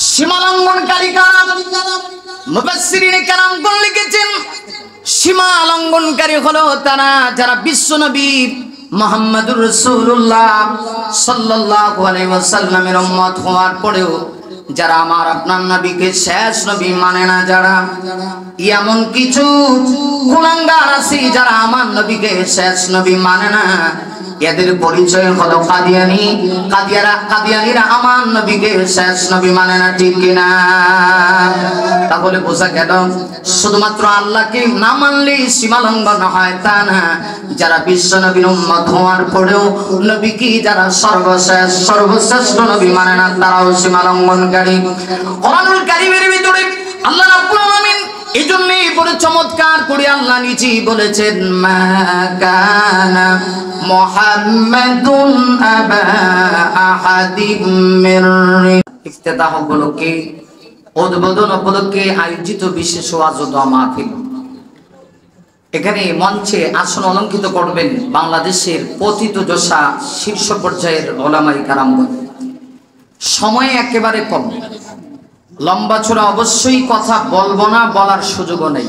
সীমা লঙ্ঘনকারী কারা? মুফাসসিরিনে কেরামগণ লিখেছেন সীমা লঙ্ঘনকারী হলো তারা যারা বিশ্বনবী মুহাম্মদুর রাসূলুল্লাহ সাল্লাল্লাহু আলাইহি ওয়াসাল্লামের উম্মত হওয়ার পরেও যারা আমার আপনার নবীকে শেষ নবী মানে না, যারা এমন কিছু কুলাঙ্গার আছে যারা আমার নবীকে শেষ নবী মানে না, এদের পরিচয় হলো কাদিয়ানী। কাদিয়ানীরা আমার নবীকে শেষ নবী মানে না, ঠিক কিনা? তাহলে বোঝা গেল শুধুমাত্র আল্লাহকে না মানলেই সীমা লঙ্ঘন হয় তা না, যারা বিশ্ব নবীর উম্মত হওয়ার পরেও নবীকে যারা সর্বশ্রেষ্ঠ নবী মানে না, তারাও সীমা লঙ্ঘনকারী। কোরআনুল কারীমের ভিতরে আল্লাহ রাব্বুল আলামিন এজন্যই বড় চমৎকার করে আল্লাহ নিজেই বলেছেন, মা কানা মুহাম্মাদুন আবা আহাদিম মির। ইফতিতাহ উপলক্ষে, উদ্বোধন উপলক্ষে আয়োজিত বিশেষ ওয়াজ ও দোয়া মাহফিল। এখানে মঞ্চে আসন অলঙ্কৃত করবেন বাংলাদেশের পতিত যশা শীর্ষ পর্যায়ের উলামায়ে কেরামগণ। সময় একেবারে কম, লম্বা চড়া অবশ্যই কথা বলবো না, বলার সুযোগও নেই।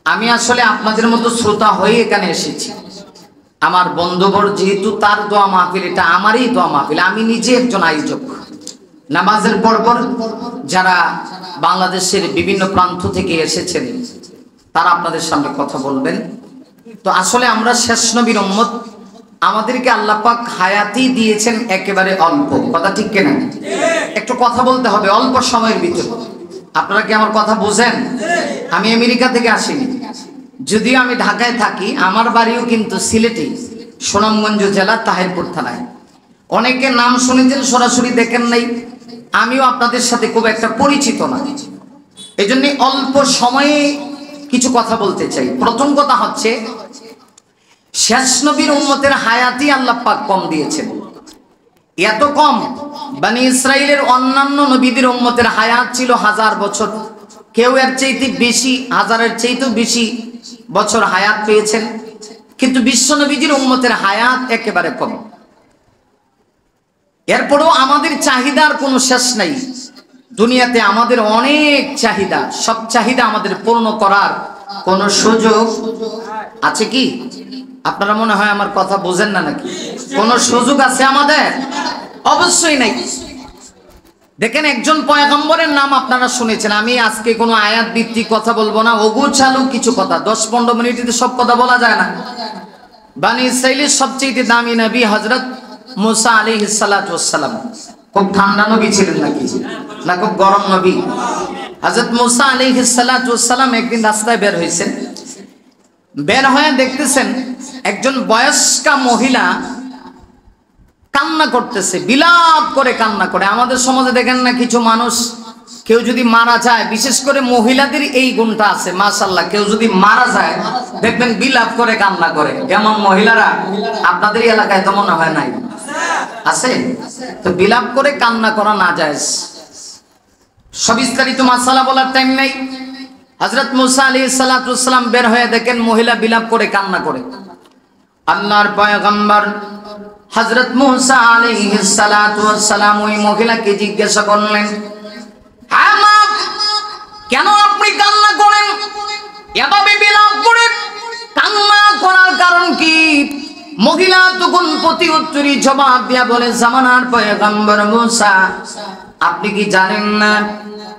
আমি আসলে আপনাদের মতো শ্রোতা হয়ে এখানে এসেছি। আমার বন্ধুবর যেহেতু তার দোয়া মাহফিল, এটা আমারই দোয়া মাহফিল, আমি নিজে একজন আয়োজক। নামাজের পরপর যারা বাংলাদেশের বিভিন্ন প্রান্ত থেকে এসেছেন তারা আপনাদের সামনে কথা বলবেন। তো আসলে আমরা শেষ নবীর উম্মত, আমাদেরকে আল্লাহ পাক হায়াতি দিয়েছেন একেবারে অল্প, কথা ঠিক কিনা? একটু কথা বলতে হবে অল্প সময়ের ভিতরে। আপনারা কি আমার কথা বুঝেন? আমি আমেরিকা থেকে আসিনি, যদিও আমি ঢাকায় থাকি, আমার বাড়িও কিন্তু সিলেটে, সুনামগঞ্জ জেলা তাহিরপুর থানায়। অনেকে নাম শুনেছেন, সরাসরি দেখেন নাই। আমিও আপনাদের সাথে খুব একটা পরিচিত না, এই জন্য অল্প সময়ে কিছু কথা বলতে চাই। প্রথম কথা হচ্ছে, শেষ নবীর উম্মতের হায়াতি আল্লাহ পাক কম দিয়েছেন। এত কম, বনি ইসরাইলের অন্যান্য নবীদের উম্মতের হায়াত ছিল 1000 বছর, কেউ এর চাইতে বেশি, 1000-এর চাইতেও বেশি বছর হায়াত পেয়েছেন, কিন্তু বিশ্ব নবীজির উম্মতের হায়াত একেবারে কম। এরপরেও আমাদের চাহিদার কোনো শেষ নাই। দুনিয়াতে আমাদের অনেক চাহিদা, সব চাহিদা আমাদের পূর্ণ করার কোনো সুযোগ আছে কি? আপনারা মনে হয় আমার কথা বোঝেন না নাকি? কোনো সুযোগ আছে আমাদের? অবশ্যই নাই। দেখেন, একজন পয়গম্বরের নাম আপনারা শুনেছেন। আমি আজকে কোনো আয়াত ভিত্তিক কথা বলবো না, অগোছালো কিছু কথা, 10-15 মিনিটে সব কথা বলা যায় না। বনি ইসরাইলের সবচেয়ে দামি নবী হযরত মুসা আলাইহিস সালাতু ওয়াস সালাম। খুব ঠান্ডা নবী ছিলেন নাকি, না খুব গরম নবী? হযরত মুসা আলাইহিস সালাতু ওয়াস সালাম একদিন রাস্তায় বের হয়েছেন। বের হয়ে দেখতেছেন একজন বয়স্কা মহিলা কান্না করতেছে, বিলাপ করে কান্না করে। আমাদের সমাজে দেখেন না কিছু মানুষ, কেউ যদি মারা যায়, বিশেষ করে মহিলাদের এই গুণটা আছে মাশাআল্লাহ, কেউ যদি মারা যায় দেখবেন বিলাপ করে কান্না করে। এমন মহিলারা আপনাদের এলাকায় তো মনে হয় নাই? আছে? তো বিলাপ করে কান্না করা না জায়েজ। সবিস্তারিত মাসালা বলার টাইম নাই। হযরত মুসা আলাইহিস সালাতু ওয়াস সালাম বের হয়ে দেখেন মহিলা বিলাপ করে কান্না করে। আল্লাহর পয়গম্বর হযরত মুসা আলাইহিস সালাতু ওয়াস সালাম ওই মহিলাকে জিজ্ঞাসা করলেন, হ্যাঁ মা, কেন আপনি কান্না করেন? এভাবে বিলাপ করে কান্না করার কারণ কি? মহিলা তখন প্রতি উত্তরী জবাব দিয়া বলে, জামানার পয়গম্বর মুসা, আপনি কি জানেন না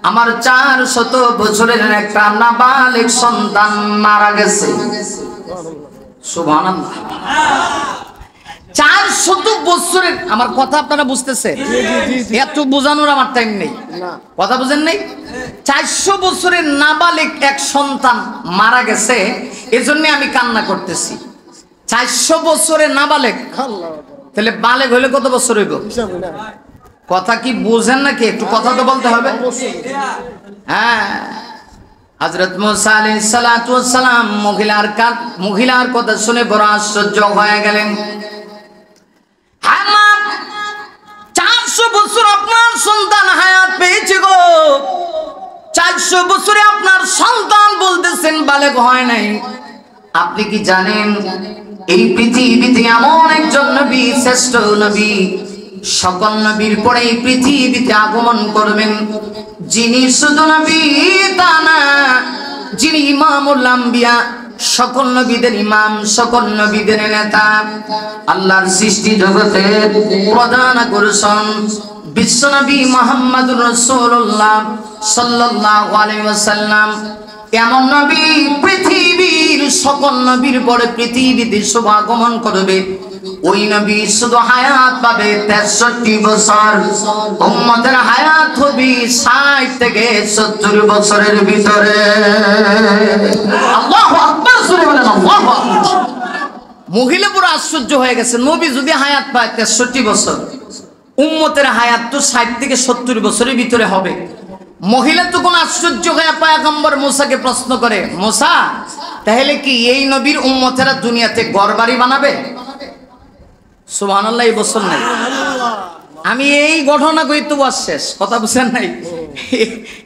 আমার 400 বছরের একটা নাবালিগ সন্তান মারা গেছে? সুবহানাল্লাহ। 400 বছরের, আমার কথা আপনারা বুঝতেছেন? এত বোঝানোর আমার টাইম নেই, কথা বুঝেন নাই? 400 বছরের নাবালিগ এক সন্তান মারা গেছে, এজন্য আমি কান্না করতেছি। 400 বছরের নাবালিগ, তাহলে বালেগ হইলে কত বছর হইব? কথা কি বুঝেন নাকি? একটু কথা তো বলতে হবে। হ্যাঁ, হযরত মুসা আলাইহিস সালাতু ওয়াস সালাম মহিলার কথা শুনে বড় আশ্চর্য হয়ে গেলেন। হ্যাঁ মা, 400 বছর আপনার সন্তান হায়াত পেয়েছে গো। 400 বছরে আপনার সন্তান বলতেছেন বালেগ হয় নাই। আপনি কি জানেন এই পৃথিবীতে এমন একজন নবী, শ্রেষ্ঠ নবী, সকল নবীর পরে পৃথিবীতে আগমন করবেন, যিনি শুধু নবী তা না, যিনি ইমামুল আম্বিয়া, সকল নবীদের ইমাম, সকল নবীদের নেতা, আল্লাহর সৃষ্টি জগতের প্রধান আকর্ষণ বিশ্বনবী মুহাম্মদুর রাসূলুল্লাহ সাল্লাল্লাহু আলাইহি ওয়াসাল্লাম। এমন নবী পৃথিবীর সকল নবীর পরে পৃথিবীতে শুভ আগমন করবে। ওই নবী শুধু হায়াত পাবে 63 বছর, উম্মতের হায়াত হবে 60 থেকে 70 বছরের ভিতরে। আল্লাহু আকবার, সুরে বলেন আল্লাহু আকবার। মহিলা পুরো আশ্চর্য হয়ে গেছে, নবী যদি হায়াত পায় 63 বছর, উম্মতের হায়াত তো 60 থেকে 70 বছরের ভিতরে হবে। মহিলা তো কোন আশ্চর্য হয়ে পয়গম্বর মুসাকে প্রশ্ন করে, মুসা তাহলে কি এই নবীর উম্মতেরা দুনিয়াতে ঘরবাড়ি বানাবে? সুবহানাল্লাহ, এই বছর নাই। আমি এই ঘটনা কই তো শেষ কথা বুঝেন নাই,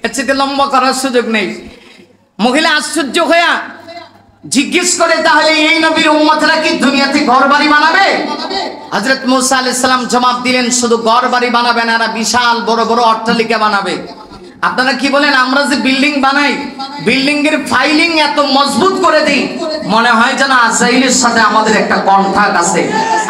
এর চেয়ে লম্বা করার সুযোগ নেই। মহিলা আশ্চর্য হয়ে জিজ্ঞেস করে, তাহলে এই নবীর উম্মতেরা কি দুনিয়াতে ঘরবাড়ি বানাবে? হযরত মুসা আলাইহিস সালাম জবাব দিলেন, শুধু ঘরবাড়ি বানাবে না, এরা বিশাল বড় বড় অট্টালিকা বানাবে। আপনারা কি বলেন, আমরা যে বিল্ডিং বানাই, বিল্ডিং এর ফাইলিং এত মজবুত করে দেই, মনে হয় যেন আজরাইলের সাথে আমাদের একটা কন্ট্রাক্ট আছে।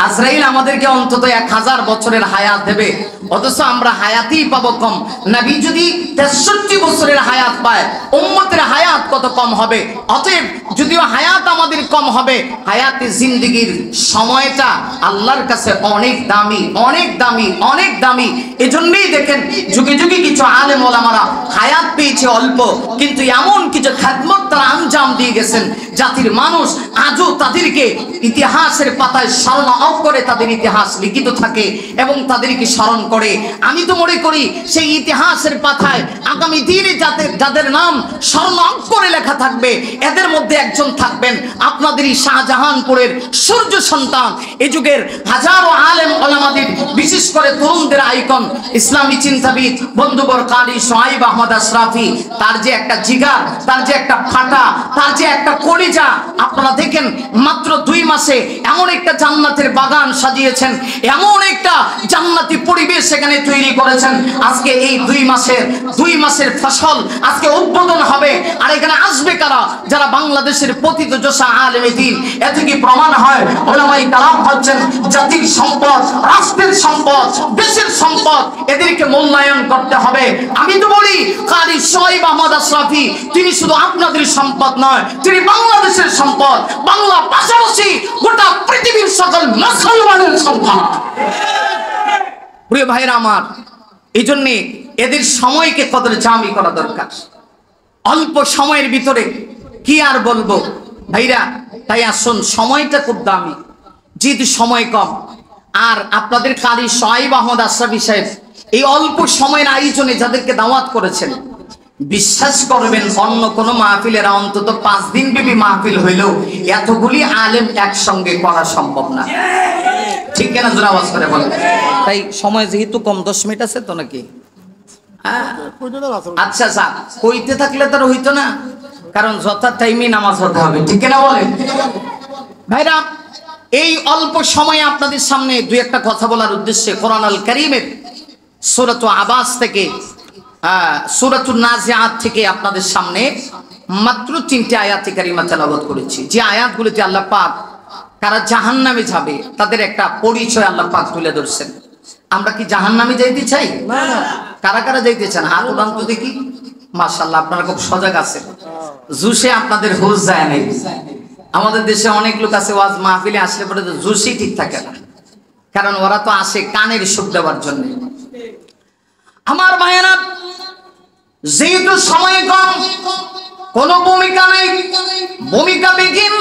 আজরাইল আমাদেরকে অন্তত 1000 বছরের হায়াত দেবে, অথচ আমরা হায়াতই পাবো কম। নবী যদি 63 বছরের হায়াত পায়, উম্মতের হায়াত কত কম হবে। অতএব যদিও হায়াত আমাদের কম হবে, হায়াতে জিন্দেগির সময়টা আল্লাহর কাছে অনেক দামি, অনেক দামি, অনেক দামি। এজন্যই দেখেন যুগে যুগে কিছু আলেম ওলামারা হায়াত পেয়েছে অল্প, কিন্তু এমন কিছু খেদমত তারা আঞ্জাম দিয়ে গেছেন, জাতির মানুষ আজও তাদেরকে ইতিহাসের পাতায় স্মরণ করে, তাদের ইতিহাস লিখিত থাকে এবং তাদেরকে স্মরণ করে। আমি তো মনে করি সেই ইতিহাসের পাতায় আগামী দিনে যাদের নাম স্মরণ করে লেখা থাকবে, এদের মধ্যে একজন থাকবেন আপনাদেরই শাহজাহানপুরের সূর্য সন্তান, এ যুগের হাজারো আলেম ওলামাদের, বিশেষ করে তরুণদের আইকন, ইসলামী চিন্তাবিদ বন্ধুবর কারি সোহাইব আহমদ আশরাফি। তার যে একটা জিগার, তার যে একটা ফাটা, তার যে একটা কলিজা, আপনারা দেখেন মাত্র 2 মাসে এমন একটা জান্নাতের বাগান সাজিয়েছেন, এমন একটা জান্নাতি পরিবেশ সেখানে তৈরি করেছেন। আজকে এই 2 মাসের ফসল আজকে উদ্বোধন হবে, আর এখানে আসবে কারা? যারা বাংলাদেশের পতিতযশা আলেমে দ্বীন। এতে কি প্রমাণ হয় উলামায়ে কারাম হচ্ছেন জাতির সম্পদ, রাষ্ট্রের সম্পদ, দেশের সম্পদ, এদেরকে মূল্যায়ন করতে হবে। আমি তো বলি কারি সোহাইব আহমদ আশরাফি তিনি শুধু আপনাদের সম্পদ নয়, তিনি বাংলাদেশের সম্পদ, বাংলা পাশাপাশি গোটা পৃথিবীর সকল মুসলমানের সম্পদ। প্রিয় ভাইরা আমার, এই জন্য এদের সময়কে কদর জামি করা দরকার। অল্প সময়ের ভিতরে কি আর বলবো ভাইরা, তাই আসুন, সময়টা খুব দামি, যেহেতু সময় কম। আর আপনাদের কারি সোহাইব আহমদ আশরাফি সাহেব এই অল্প সময়ের আয়োজনে যাদেরকে দাওয়াত করেছেন, বিশ্বাস করবেন অন্য কোন মাহফিলের অন্তত 5 দিন ব্যাপী মাহফিল হইলেও এতগুলি আলেম একসঙ্গে করা সম্ভব না। ঠিক কেনা জোরে আওয়াজ করে বলেন। তাই সময় যেহেতু কম, 10 মিনিট আছে তো নাকি? আচ্ছা স্যার, কইতে থাকলে তার হইতো না, কারণ যথা টাইমে নামাজ হতে হবে। ঠিক কিনা বলেন ভাইরা? এই অল্প সময়ে আপনাদের সামনে 2-1টা কথা বলার উদ্দেশ্যে কোরআন আল কারীমের সূরাতুল আবাস থেকে, সূরাতুন নাজিআত থেকে আপনাদের সামনে মাত্র 3টে আয়াতে কারিমা তেলাওয়াত করেছি। যে আয়াতগুলোতে আল্লাহ পাক কারা জাহান্নামে যাবে তাদের একটা পরিচয় আল্লাহ পাক তুলে ধরছেন। আমরা কি জাহান্নামে যাইতে চাই? না। কারা কারা যাইতে চান হাত উঠান তো দেখি। মাশাআল্লাহ, আপনারা খুব সজাগ আছেন। জুসে আপনাদের হুঁশ যায় নাই। আমাদের দেশে অনেক লোক আছে ওয়াজ মাহফিলে আসলে পরে তো জুসই ঠিক থাকে না, কারণ ওরা তো আসে কানের সুখ দেওয়ার জন্য। আমার ভাইয়েরা, যেহেতু সময় কম, কোনো ভূমিকা নেই, ভূমিকা বিহীন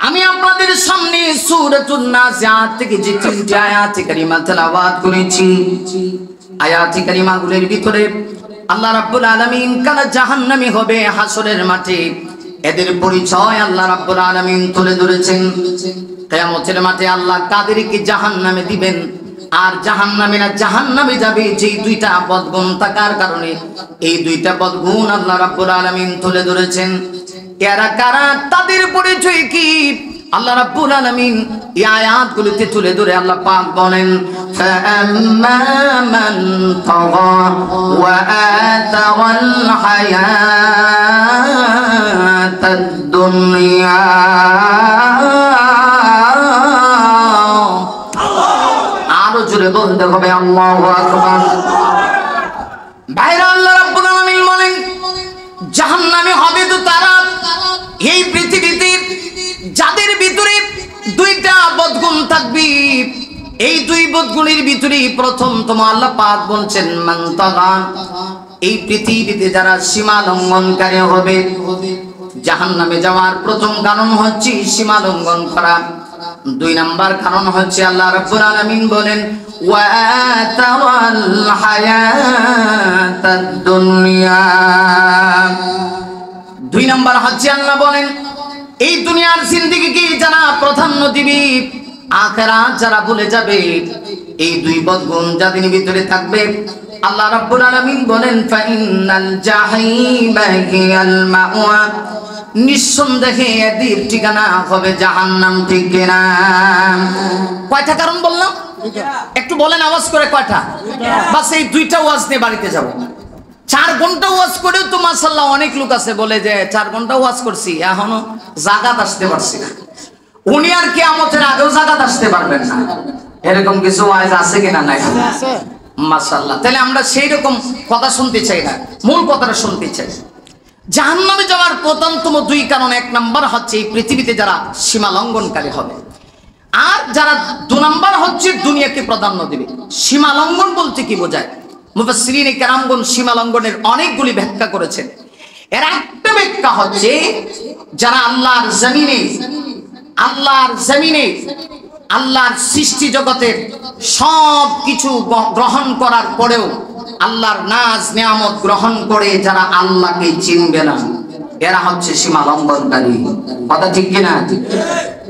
আমি আপনাদের সামনে সূরাতুন নাজিআত থেকে যে 3টে আয়াতে কারিমা তেলাওয়াত করেছি, আয়াতে কারিমাগুলোর ভিতরে আল্লাহ রাব্বুল আলামিন কারা জাহান্নামী হবে হাসরের মাঠে এদের পরিচয় আল্লাহ রাব্বুল আলামিন তুলে ধরেছেন। কিয়ামতের মাঠে আল্লাহ কাদেরকে জাহান্নামে দিবেন, আর জাহান্নামীরা জাহান্নামে যাবে যেই 2টা বদগুণ থাকার কারণে। এই 2টা বদগুণ আল্লাহ রাব্বুল আলামিন তুলে ধরেছেন। এরা কারা, তাদের পরিচয় কি? আল্লাহ রাব্বুল আলামিন এই আয়াতগুলোতে তুলে ধরে আল্লাহ পাক বলেন ফাআম্মা মান তাগা ওয়া আতাওয়াল হায়াতাদ দুনিয়া আরো জোরে বলতে হবে আল্লাহু আকবার। ভাইরা আল্লাহ রাব্বুল আলামিন বলেন জাহান্নামে হবে তো তারা এই পৃথিবীতে যাদের ভিতরে দুইটা বদগুণ থাকবে। এই দুই বদগুণের ভিতরে প্রথম তোমার আল্লাহ পাক বলছেন মান তাগা, এই পৃথিবীতে যারা সীমা লঙ্ঘনকারী হবে। জাহান্নামে যাওয়ার প্রথম কারণ হচ্ছে সীমা লঙ্ঘন করা। দুই নাম্বার কারণ হচ্ছে আল্লাহ রাব্বুল আলামিন বলেন ওয়া তাওয়াল হায়াতাদ দুনিয়া। দুই নাম্বার হচ্ছে আল্লাহ বলেন এই দুনিয়ার জিন্দেগিকে যারা প্রাধান্য দিবে, আখিরাত যারা ভুলে যাবে, এই দুই বদগুণ যাদের ভিতরে থাকবে আল্লাহ রাব্বুল আলামিন বলেন ফাইনাল জাহিমা হিয়াল মাওয়া, নিঃসন্দেহে এদের ঠিকানা হবে জাহান্নাম। ঠিক কিনা? কয়টা কারণ বললাম? একটু বলেন আওয়াজ করে কয়টা? বাস এই দুইটা ওয়াজ নিয়ে বাড়িতে যাব। 4 ঘন্টা ওয়াজ করেও তো মাশাআল্লাহ অনেক লোক আছে বলে যে 4 ঘন্টা ওয়াজ করছি এখনো জাগাত আসতে পারছি না। উনি আর কিয়ামতের আগেও জাগাত আসতে পারবেন না, এরকম কিছু ওয়াজ আছে কিনা? নাই, মাশাআল্লাহ। তাহলে আমরা সেই রকম কথা শুনতে চাই না, মূল কথাটা শুনতে চাই। জাহান্নামে যাওয়ার প্রধানতম দুই কারণ, 1 নাম্বার হচ্ছে এই পৃথিবীতে যারা সীমা লঙ্ঘনকারী হবে, আর যারা 2 নাম্বার হচ্ছে দুনিয়াকে প্রাধান্য দেবে। সীমা লঙ্ঘন বলতে কি বোঝায়? মুফাসসিরিনে কেরামগণ সীমা লঙ্ঘনের অনেকগুলি ব্যাখ্যা করেছেন। এর একটা ব্যাখ্যা হচ্ছে যারা আল্লাহর জমিনে আল্লাহর সৃষ্টি জগতের সব কিছু গ্রহণ করার পরেও আল্লাহর নাজ নিয়ামত গ্রহণ করে যারা আল্লাহকে চিনবে না, এরা হচ্ছে সীমা লঙ্ঘনকারী। কথা ঠিক কিনা?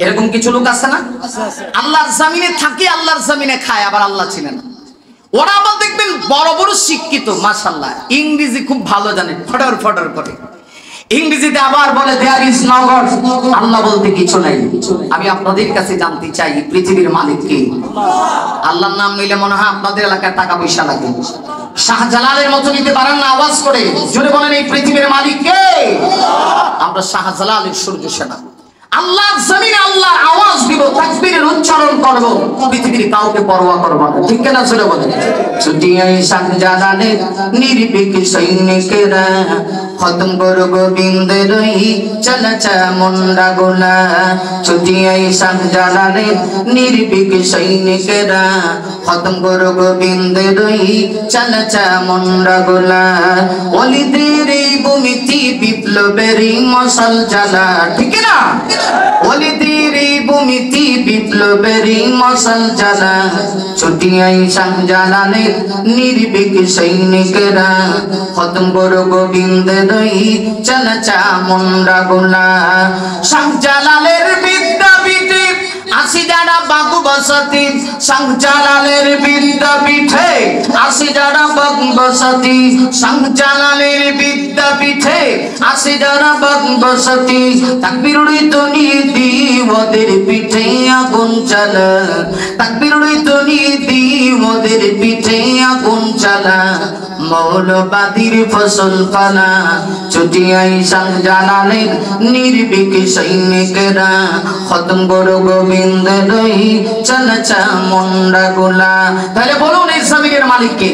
এরকম কিছু লোক আছে না, আল্লাহর জমিনে থাকে, আল্লাহর জমিনে খায়, আবার আল্লাহ চিনে না। ওরা আবার দেখবেন বড় বড় শিক্ষিত, মাশাআল্লাহ, ইংরেজি খুব ভালো জানে, ফটর ফটর করে ইংরেজিতে আবার বলে দেয়ার ইজ নো গড, আল্লাহ বলতে কিছু নাই। আমি আপনাদের কাছে জানতে চাই পৃথিবীর মালিক কে? আল্লাহর নাম নিলে মনে হয় আপনাদের এলাকায় টাকা পয়সা লাগে। শাহজালালের মতো নিতে পারেন না, আওয়াজ করে জোরে বলেন এই পৃথিবীর মালিক কে? আমরা শাহজালালের সূর্য সেনা। আল্লাহর জমিনে আল্লাহর আওয়াজ দিব, তাকবীরের উচ্চারণ করব, পৃথিবীর কাউকে পরোয়া করব না। ঠিক কিনা? জোরে বলেন। ছুটিয়াই শাহজালালের নির্ভীক সৈনিকেরা খতম করো গোবিন্দের চলচা মুন্ডা গোলা। ছুটিয়াই শাহজালালের নির্ভীক সৈনিকেরা খতম করো গোবিন্দের চলচা মুন্ডা গোলা। ওলিদের এই ভূমিতে বিপ্লবের মশাল জ্বালা। ঠিক না? ওলিদের এই ভূমিতে বিপ্লবের মশাল জ্বালা। ছুটিয়াই শাহজালালের নির্ভীক সৈনিকেরা খতম করো গোবিন্দের চলচা মুন্ডা গোলা। শাহজালালের বিদ্যাপীঠে আসি যারা বাবু বসতি, শাহজালালের বিদ্যাপীঠে আসি যারা বাবু বসতি, শাহজালালের বিদ্যাপীঠে আসি যারা বাবু বসতি। তাকবীর ধ্বনি দি ওদের পিঠে আগুন জ্বালা, তাকবীর ধ্বনি দি ওদের পিঠে আগুন জ্বালা। মৌলবাদীর ফসল ফলা ছুটিয়াই শাহজালালের নির্ভীক সৈনিকেরা খতম করো গোবিন্দের চলচা মুন্ডা গোলা। তাহলে বলুন এই জমিনের মালিক কে?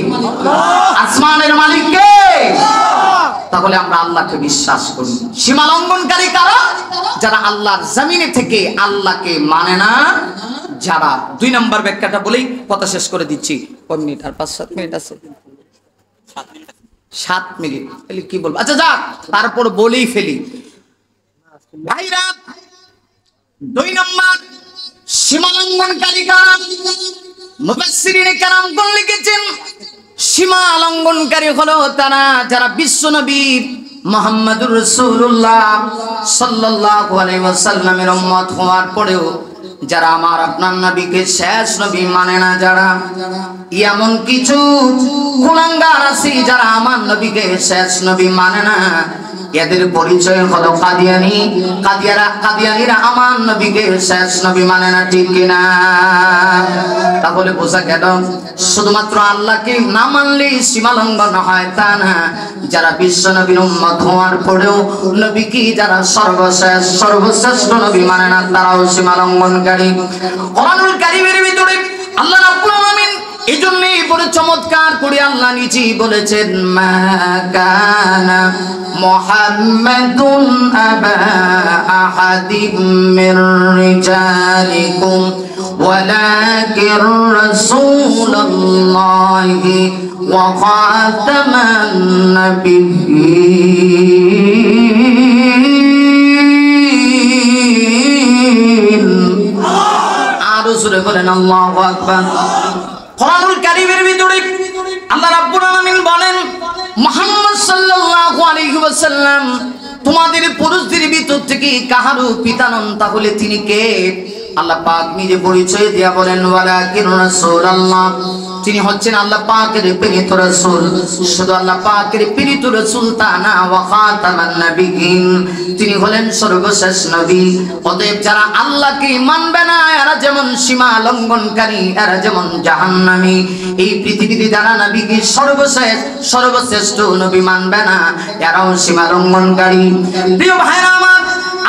আসমানের মালিক কে? তাহলে আমরা আল্লাহকে বিশ্বাস করি। সীমা লঙ্ঘনকারী কারা? যারা আল্লাহর জমিনে থেকে আল্লাহকে মানে না, যারা। 2 নম্বর ব্যাখ্যাটা বলেই কথা শেষ করে দিচ্ছি। কয় মিনিট? আর 5-7 মিনিট আছে। 7 মিনিট তাহলে কি বলবো? আচ্ছা যাক, তারপর বলেই ফেলি। ভাইরা, 2 নম্বর সীমা লঙ্ঘনকারী কারা? মুফাসসিরিনে কেরামগণ লিখেছেন সীমা লঙ্ঘনকারী হলো তারা যারা বিশ্বনবী মুহাম্মদুর রাসূলুল্লাহ সাল্লাল্লাহু আলাইহি ওয়াসাল্লামের উম্মত হওয়ার পরেও যারা আমার আপনার নবীকে শেষ নবী মানে না, যারা এমন কিছু কুলাঙ্গার আছে যারা আমার নবীকে শেষ নবী মানে না, এদের পরিচয় হলো কাদিয়ানি। কাদিয়ানিরা আমার নবীকে শেষ নবী মানে না, ঠিক কিনা? তাহলে বোঝা গেল শুধুমাত্র আল্লাহকে না মানলেই সীমা লঙ্ঘন হয় তা না, যারা বিশ্ব নবীর উম্মত হওয়ার পরেও নবীকে যারা সর্বশ্রেষ্ঠ নবী মানে না, তারাও সীমা লঙ্ঘনকারী। কোরআনুল কারীমের ভিতরে আল্লাহ রাব্বুল আলামিন এজন্যই বড় চমৎকার করে আল্লাহ নিজেই বলেছেন, মা কানা মুহাম্মাদুন আবা আহাদিম মির রিজালিকুম ওয়ালাকিন রাসূলুল্লাহি ওয়া খাতামান নাবিয়্যিন। আরো জোরে বলেন আল্লাহু আকবার। কোরআনুল কারীমের ভিতরে আল্লাহ রাব্বুল আলামিন বলেন, মুহাম্মদ সাল্লাল্লাহু আলাইহি ওয়াসাল্লাম তোমাদের পুরুষদের ভিতর থেকে কাহারও পিতা নন, তাহলে তিনি কে? আল্লাহ পাক নিজে পরিচয় দিয়া বলেন, ওয়ালাকিন রাসূলুল্লাহ, তিনি হচ্ছেন আল্লাহ পাকের প্রেরিত রাসূল। শুধু আল্লাহ পাকের প্রেরিত রাসূল তা না, ওয়া খাতামান নাবিয়্যিন, তিনি হলেন সর্বশেষ নবী। অতএব যারা আল্লাহকে মানবে না এরা যেমন সীমা লঙ্ঘনকারী, এরা যেমন জাহান্নামী। এই পৃথিবীতে যারা নবীকে সর্বশ্রেষ্ঠ নবী মানবে না, এরাও সীমা লঙ্ঘনকারী। প্রিয় ভাইরা আমার,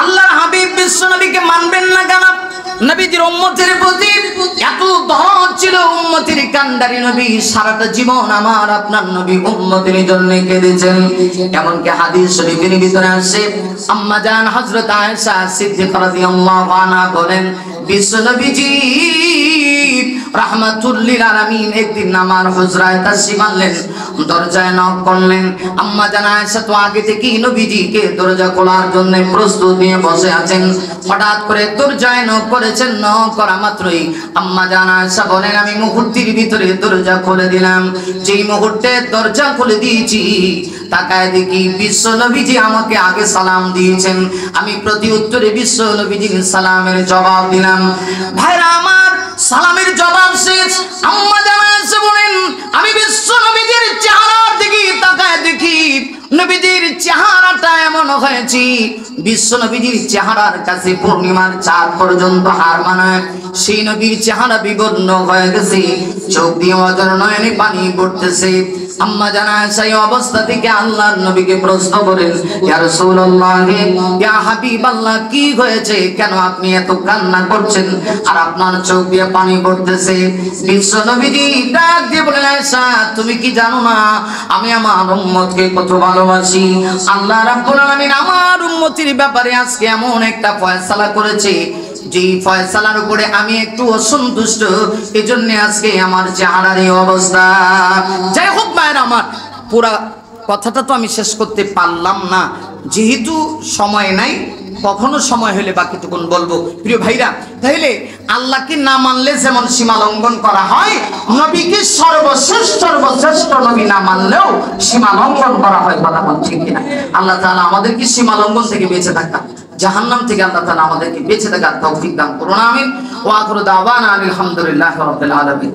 আল্লাহর হাবিব বিশ্ব নবীকে মানবেন না কেন? নবীজির উম্মতের প্রতি এত দরদ ছিল, উম্মতের কান্ডারি নবী সারাটা জীবন আমার আপনার নবী উম্মতের জন্য কেঁদেছেন। এমনকি হাদিস শরীফের ভিতরে আসে, আম্মা জান হযরত আয়েশা সিদ্দিকা রাদিয়াল্লাহু আনহা বলেন, বিশ্ব নবীজি রাহমাতুল লিল আলামিন একদিন আমার হুজরায় তাশরিফ আনলেন, দরজায় নক করলেন। আম্মা জান আয়েশা তো আগে থেকেই নবীজিকে দরজা খোলার জন্য প্রস্তুত নিয়ে বসে আছেন। হঠাৎ করে দরজায় নক করেছেন, নক করা মাত্রই আম্মা জান আয়েশা বলেন, আমি মুহূর্তের ভিতরে দরজা খুলে দিলাম। যেই মুহূর্তে দরজা খুলে দিয়েছি, তাকায় দেখি বিশ্ব নবীজি আমাকে আগে সালাম দিয়েছেন। আমি প্রতি উত্তরে বিশ্ব নবীজির সালামের জবাব দিলাম। ভাইরা আমার, সালামের জবাব শেষ, আম্মা জান আয়েশা বলেন, আমি বিশ্ব নবীজির চেহারার দিকে তাকায় দেখি নবীজির চেহারাটা এমন হয়েছে, বিশ্ব নবীজির চেহারার কাছে পূর্ণিমার চাঁদ পর্যন্ত হার মানায়। সেই নবীর চেহারা বিবর্ণ হয়ে গেছে, চোখ দিয়ে অজর নয়নে পানি পড়তেছে। আম্মা জান আয়েশা এই অবস্থা থেকে আল্লাহর নবীকে প্রশ্ন করেন, ইয়া রাসূলুল্লাহ, ইয়া হাবিবাল্লাহ, কি হয়েছে? কেন আপনি এত কান্না করছেন আর আপনার চোখ দিয়ে পানি পড়তেছে? বিশ্ব নবীজি ডাক দিয়ে বলেন, আয়েশা, তুমি কি জানো না আমি আমার উম্মতকে কত ভালোবাসি? আল্লাহ রাব্বুল আলামিন আমার উম্মতির ব্যাপারে আজকে এমন একটা ফয়সালা করেছে, যেই ফয়সালার উপরে আমি একটু অসন্তুষ্ট, এজন্য আজকে আমার চেহারার এই অবস্থা। যাই হোক ভাইরা আমার, পুরা কথাটা তো আমি শেষ করতে পারলাম না, যেহেতু সময় নাই, কখনো সময় হলে বাকিটুকুন বলবো। প্রিয় ভাইরা, তাহলে আল্লাহকে না মানলে যেমন সীমা লঙ্ঘন করা হয়, নবীকে সর্বশ্রেষ্ঠ নবী না মানলেও সীমা লঙ্ঘন করা হয়। কথা বলছি কিনা? আল্লাহ তাআলা আমাদেরকে সীমা লঙ্ঘন থেকে বেঁচে থাকা, জাহান্নাম থেকে আল্লাহ তাআলা আমাদেরকে বেঁচে থাকার তৌফিক দান করুন। আমিন। ওয়া আখিরু দাওয়ানা আলহামদুলিল্লাহি রাব্বিল আলামিন।